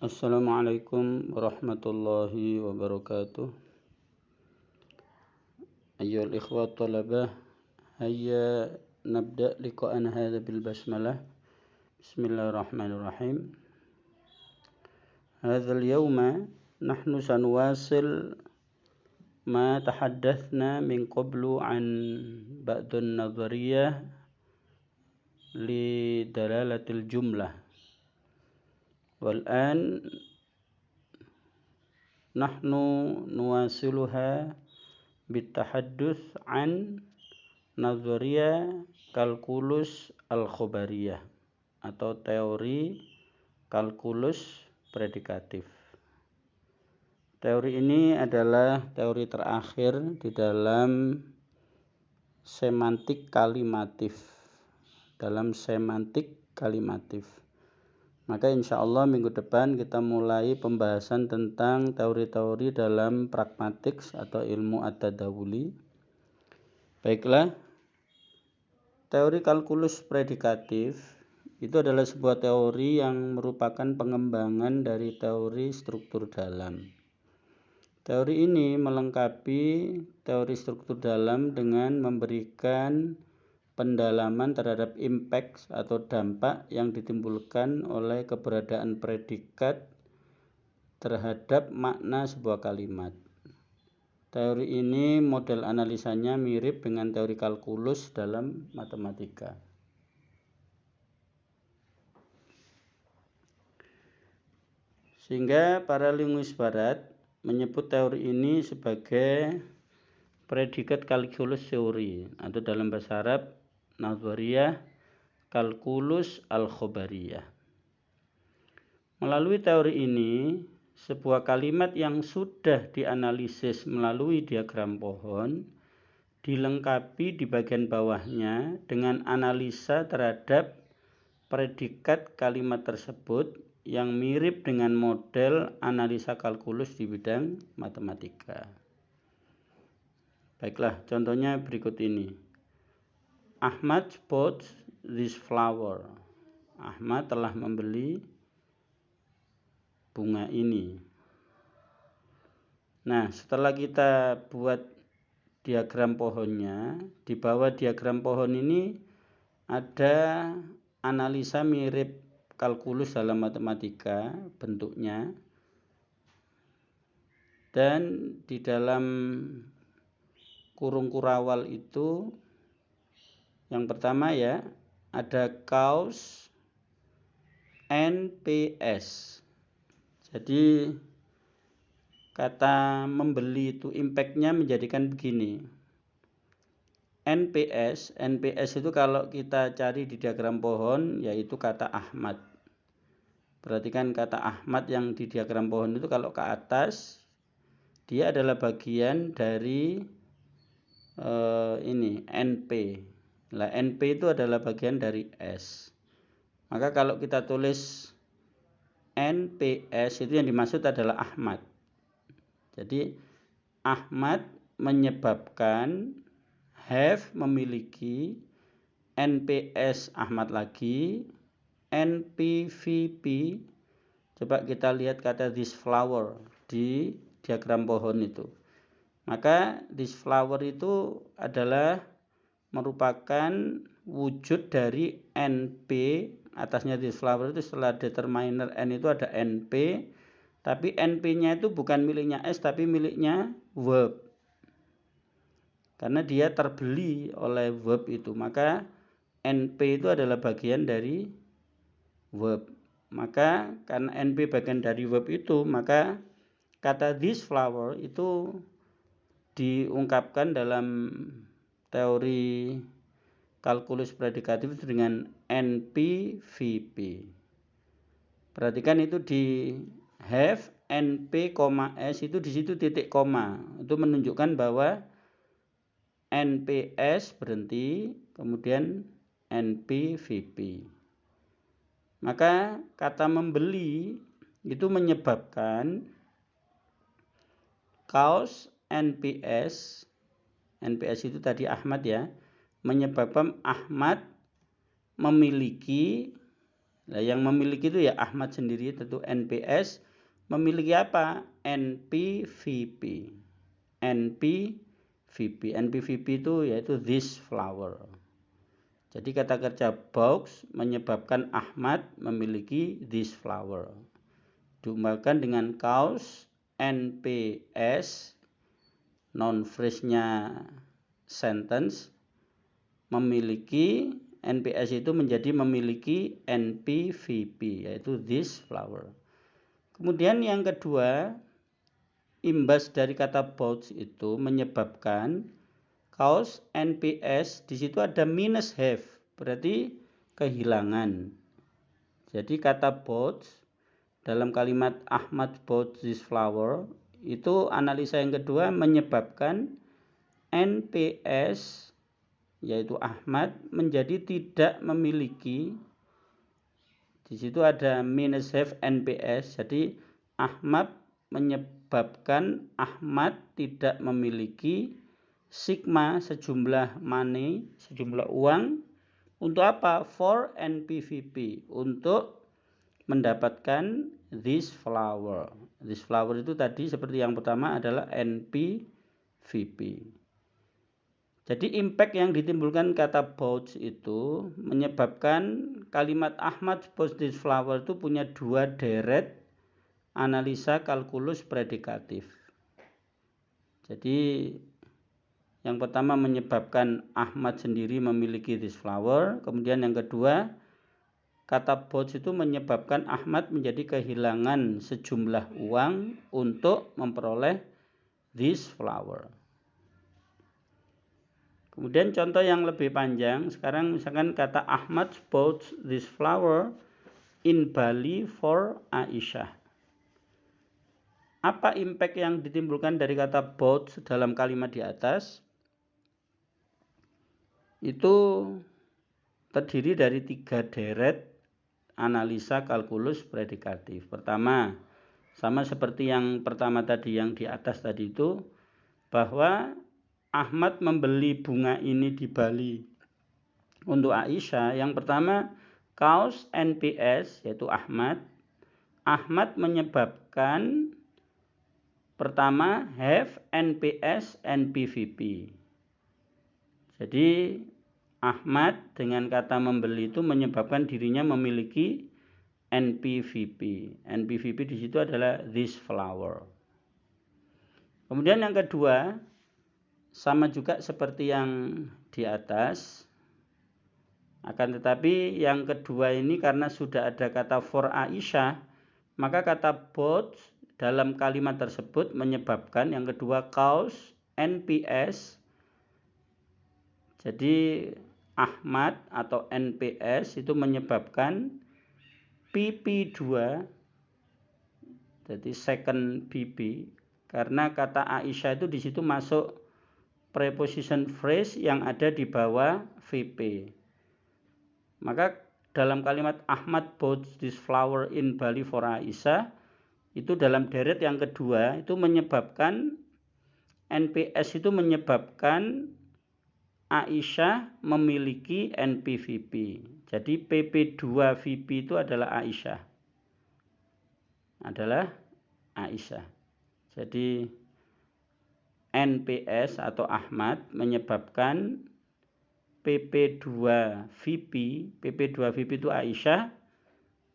Assalamualaikum warahmatullahi wabarakatuh. Ayyuhal ikhwat talabah, hayya nabda liqa'ana hadha bil basmalah. Bismillahirrahmanirrahim. Hadzal yawma nahnu sanuwasil ma tahaddathna min qablu an ba'dun nadhariyah li dalalatil jumlah. والآن نحن نواصلها بالتحدث عن نظرية kalkulus al-khobariyah atau teori kalkulus predikatif. Teori ini adalah teori terakhir di dalam semantik kalimatif. Maka insya Allah minggu depan kita mulai pembahasan tentang teori-teori dalam pragmatik atau ilmu at-tadawuli. Baiklah, teori kalkulus predikatif itu adalah sebuah teori yang merupakan pengembangan dari teori struktur dalam. Teori ini melengkapi teori struktur dalam dengan memberikan pendalaman terhadap impact atau dampak yang ditimbulkan oleh keberadaan predikat terhadap makna sebuah kalimat. Teori ini model analisanya mirip dengan teori kalkulus dalam matematika. Sehingga para linguis barat menyebut teori ini sebagai predikat kalkulus teori atau dalam bahasa Arab nazariyah kalkulus al-khobariyah. Melalui teori ini, sebuah kalimat yang sudah dianalisis melalui diagram pohon dilengkapi di bagian bawahnya dengan analisa terhadap predikat kalimat tersebut yang mirip dengan model analisa kalkulus di bidang matematika. Baiklah, contohnya berikut ini. Ahmad bought this flower. Ahmad telah membeli bunga ini. Nah, setelah kita buat diagram pohonnya, di bawah diagram pohon ini ada analisa mirip kalkulus dalam matematika bentuknya. Dan di dalam kurung kurawal itu yang pertama ya, ada kaos NPS. Jadi kata membeli itu impact-nya menjadikan begini. NPS itu kalau kita cari di diagram pohon yaitu kata Ahmad. Perhatikan kata Ahmad yang di diagram pohon itu kalau ke atas dia adalah bagian dari NP. Nah, NP itu adalah bagian dari S. Maka kalau kita tulis NPS itu yang dimaksud adalah Ahmad. Jadi Ahmad menyebabkan have memiliki, NPS Ahmad lagi, NPVP. Coba kita lihat kata this flower di diagram pohon itu. Maka this flower itu adalah merupakan wujud dari NP, atasnya this flower itu setelah determiner N itu ada NP, tapi NP-nya itu bukan miliknya S tapi miliknya verb. Karena dia terbeli oleh verb itu, maka NP itu adalah bagian dari verb. Maka karena NP bagian dari verb itu, maka kata this flower itu diungkapkan dalam teori kalkulus predikatif dengan NPVP. Perhatikan itu di have NP, S itu di situ titik koma. Itu menunjukkan bahwa NPS berhenti, kemudian NPVP. Maka kata membeli itu menyebabkan kaos NPS itu tadi Ahmad ya, menyebabkan Ahmad memiliki Nah, yang memiliki itu ya Ahmad sendiri, tentu NPS memiliki apa? NPVP. NPVP itu yaitu this flower. Jadi kata kerja box menyebabkan Ahmad memiliki this flower. Diumpamakan dengan kaos NPS, non phrase-nya sentence, memiliki NPS itu menjadi memiliki NPVP, yaitu this flower. Kemudian yang kedua, imbas dari kata box itu menyebabkan kaos NPS di situ ada minus have, berarti kehilangan. Jadi kata bought dalam kalimat Ahmad bought this flower itu analisa yang kedua menyebabkan NPS yaitu Ahmad menjadi tidak memiliki. Di situ ada minus have NPS. Jadi Ahmad menyebabkan Ahmad tidak memiliki sigma sejumlah money, sejumlah uang untuk apa? For NPVP, untuk mendapatkan this flower. This flower itu tadi seperti yang pertama adalah NPVP. Jadi impact yang ditimbulkan kata bought itu menyebabkan kalimat Ahmad bought this flower itu punya dua deret analisa kalkulus predikatif. Jadi yang pertama menyebabkan Ahmad sendiri memiliki this flower. Kemudian yang kedua, kata bought itu menyebabkan Ahmad menjadi kehilangan sejumlah uang untuk memperoleh this flower. Kemudian contoh yang lebih panjang, sekarang misalkan kata Ahmad bought this flower in Bali for Aisyah. Apa impact yang ditimbulkan dari kata bought dalam kalimat di atas? Itu terdiri dari 3 deret analisa kalkulus predikatif. Pertama, sama seperti yang pertama tadi, yang di atas tadi itu, bahwa Ahmad membeli bunga ini di Bali untuk Aisyah. Yang pertama, kaos NPS yaitu Ahmad. Ahmad menyebabkan pertama have NPS NPVP. Jadi Ahmad dengan kata membeli itu menyebabkan dirinya memiliki NPVP. NPVP di situ adalah this flower. Kemudian yang kedua, sama juga seperti yang di atas. Akan tetapi yang kedua ini karena sudah ada kata for Aisyah, maka kata bought dalam kalimat tersebut menyebabkan yang kedua kaos NPS. Jadi Ahmad atau NPS itu menyebabkan PP2, jadi second PP, karena kata Aisyah itu di situ masuk preposition phrase yang ada di bawah VP. Maka dalam kalimat Ahmad bought this flower in Bali for Aisyah, itu dalam deret yang kedua itu menyebabkan NPS itu menyebabkan Aisyah memiliki NPVP. Jadi PP2VP itu adalah Aisyah. Jadi NPS atau Ahmad menyebabkan PP2VP itu Aisyah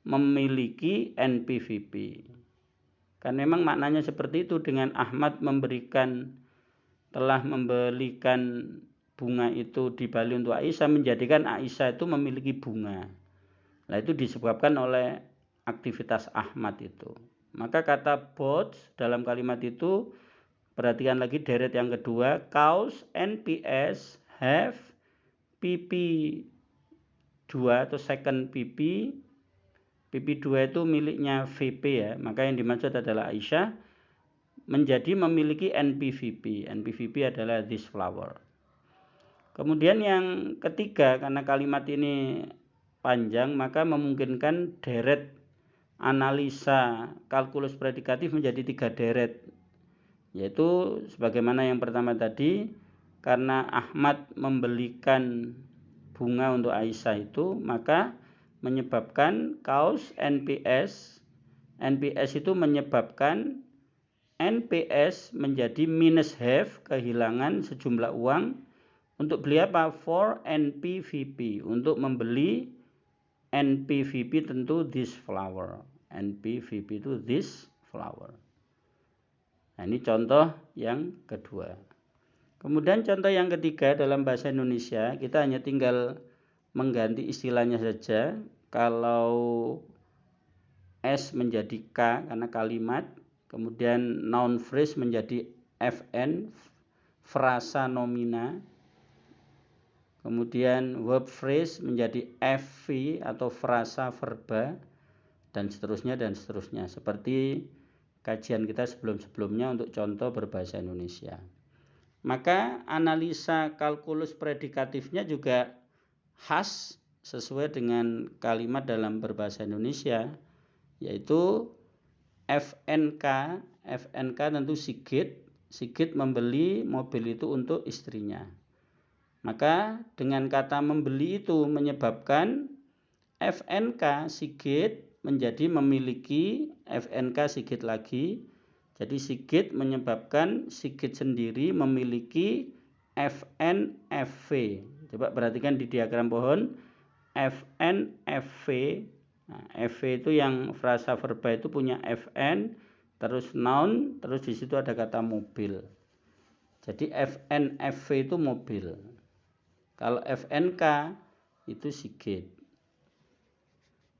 memiliki NPVP. Kan memang maknanya seperti itu, dengan Ahmad telah membelikan bunga itu di Bali untuk Aisyah, menjadikan Aisyah itu memiliki bunga. Nah, itu disebabkan oleh aktivitas Ahmad itu. Maka kata bought dalam kalimat itu, perhatikan lagi deret yang kedua, kaos NPS have PP2 atau second PP. PP2 itu miliknya VP ya, maka yang dimaksud adalah Aisyah menjadi memiliki NPVP. NPVP adalah this flower. Kemudian yang ketiga, karena kalimat ini panjang, maka memungkinkan deret analisa kalkulus predikatif menjadi 3 deret. Yaitu sebagaimana yang pertama tadi, karena Ahmad membelikan bunga untuk Aisyah itu, maka menyebabkan cause NPS. NPS itu menyebabkan NPS menjadi minus have, kehilangan sejumlah uang. Untuk beli apa? For NPVP, untuk membeli NPVP tentu this flower. NPVP itu this flower. Nah, ini contoh yang kedua. Kemudian contoh yang ketiga dalam bahasa Indonesia, kita hanya tinggal mengganti istilahnya saja. Kalau S menjadi K karena kalimat, kemudian noun phrase menjadi FN, frasa nomina, kemudian verb phrase menjadi FV atau frasa verba, dan seterusnya dan seterusnya, seperti kajian kita sebelum-sebelumnya untuk contoh berbahasa Indonesia. Maka analisa kalkulus predikatifnya juga khas sesuai dengan kalimat dalam berbahasa Indonesia, yaitu FNK. FNK tentu Sigit membeli mobil itu untuk istrinya. Maka dengan kata membeli itu menyebabkan FNK Sigit menjadi memiliki FNK Sigit lagi. Jadi Sigit menyebabkan Sigit sendiri memiliki FNFV. Coba perhatikan di diagram pohon. FNFV. Nah, FV itu yang frasa verba itu punya FN, terus noun, terus di situ ada kata mobil. Jadi FNFV itu mobil. Kalau FNK itu Sigit.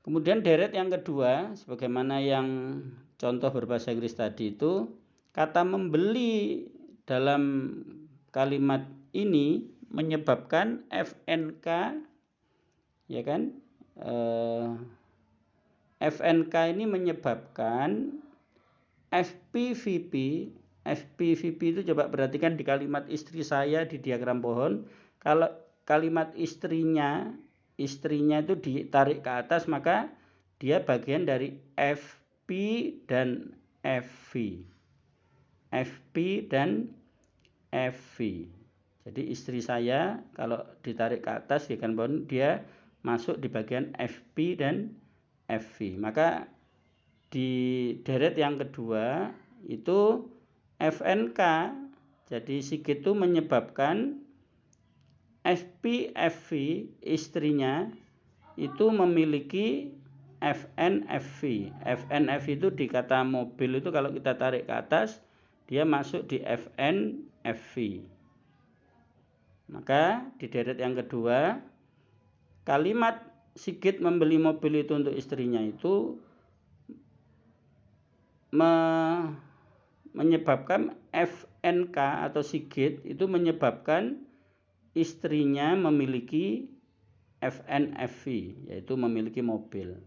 Kemudian deret yang kedua, sebagaimana yang contoh berbahasa Inggris tadi itu, kata membeli dalam kalimat ini menyebabkan FNK, ya kan? FNK ini menyebabkan FPVP. FPVP itu coba perhatikan di kalimat istri saya di diagram pohon. Kalau kalimat istrinya itu ditarik ke atas, maka dia bagian dari FP dan FV. FP dan FV. Jadi istri saya kalau ditarik ke atas ya kan dia masuk di bagian FP dan FV. Maka di deret yang kedua itu FNK. Jadi Sigit itu menyebabkan FPFV istrinya itu memiliki FNFV. FNFV itu di kata mobil itu kalau kita tarik ke atas dia masuk di FNFV. Maka di deret yang kedua kalimat Sigit membeli mobil itu untuk istrinya itu menyebabkan FNK atau Sigit itu menyebabkan istrinya memiliki FNFV, yaitu memiliki mobil.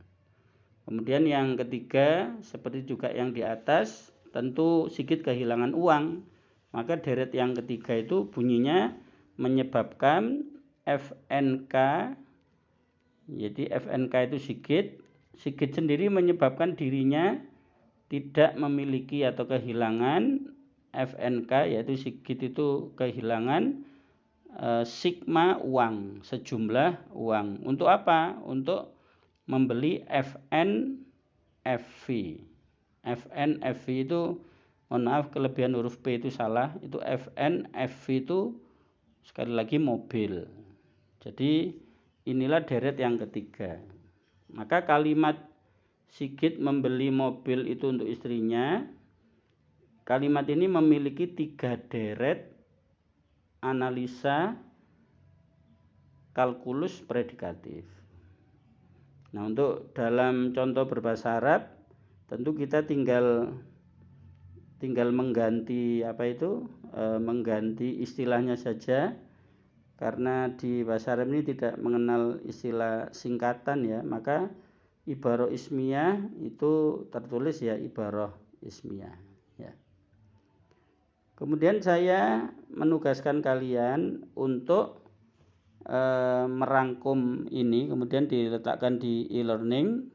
Kemudian yang ketiga, seperti juga yang di atas, tentu Sigit kehilangan uang. Maka deret yang ketiga itu bunyinya menyebabkan FNK, jadi FNK itu Sigit sendiri menyebabkan dirinya tidak memiliki atau kehilangan FNK, yaitu Sigit itu kehilangan sigma uang, sejumlah uang. Untuk apa? Untuk membeli FNFV. FNFV itu, mohon maaf kelebihan huruf P itu salah, itu FNFV itu sekali lagi mobil. Jadi inilah deret yang ketiga. Maka kalimat Sigit membeli mobil itu untuk istrinya, kalimat ini memiliki 3 deret analisa kalkulus predikatif. Nah, untuk dalam contoh berbahasa Arab tentu kita tinggal mengganti mengganti istilahnya saja, karena di bahasa Arab ini tidak mengenal istilah singkatan ya, maka ibarah ismiyah itu tertulis ya ibarah ismiyah ya. Kemudian saya menugaskan kalian untuk merangkum ini, kemudian diletakkan di e-learning.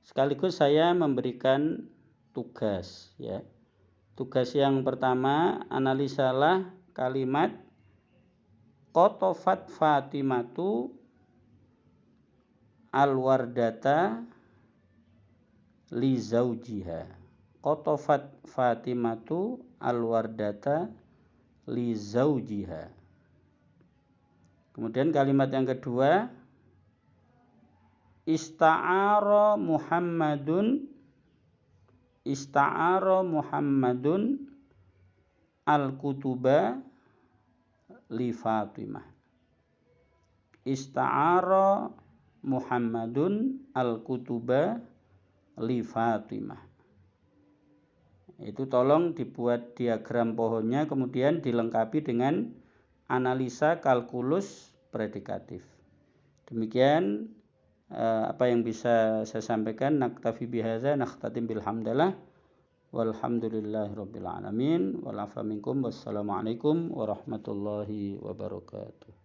Sekaligus saya memberikan tugas ya. Tugas yang pertama, analisalah kalimat Qotofat Fatimatu al-wardata li zaujiha. Qatafat Fatimatu al-wardata li zaujiha. Kemudian kalimat yang kedua, ista'ara Muhammadun al-kutuba li Fatimah. Ista'ara Muhammadun al-kutuba li Fatimah. Itu tolong dibuat diagram pohonnya, kemudian dilengkapi dengan analisa kalkulus predikatif. Demikian apa yang bisa saya sampaikan. Naktafi bihadza, nakhtatim bilhamdalillah, walhamdulillahirabbil alamin, wal afa minkum, wassalamualaikum warahmatullahi wabarakatuh.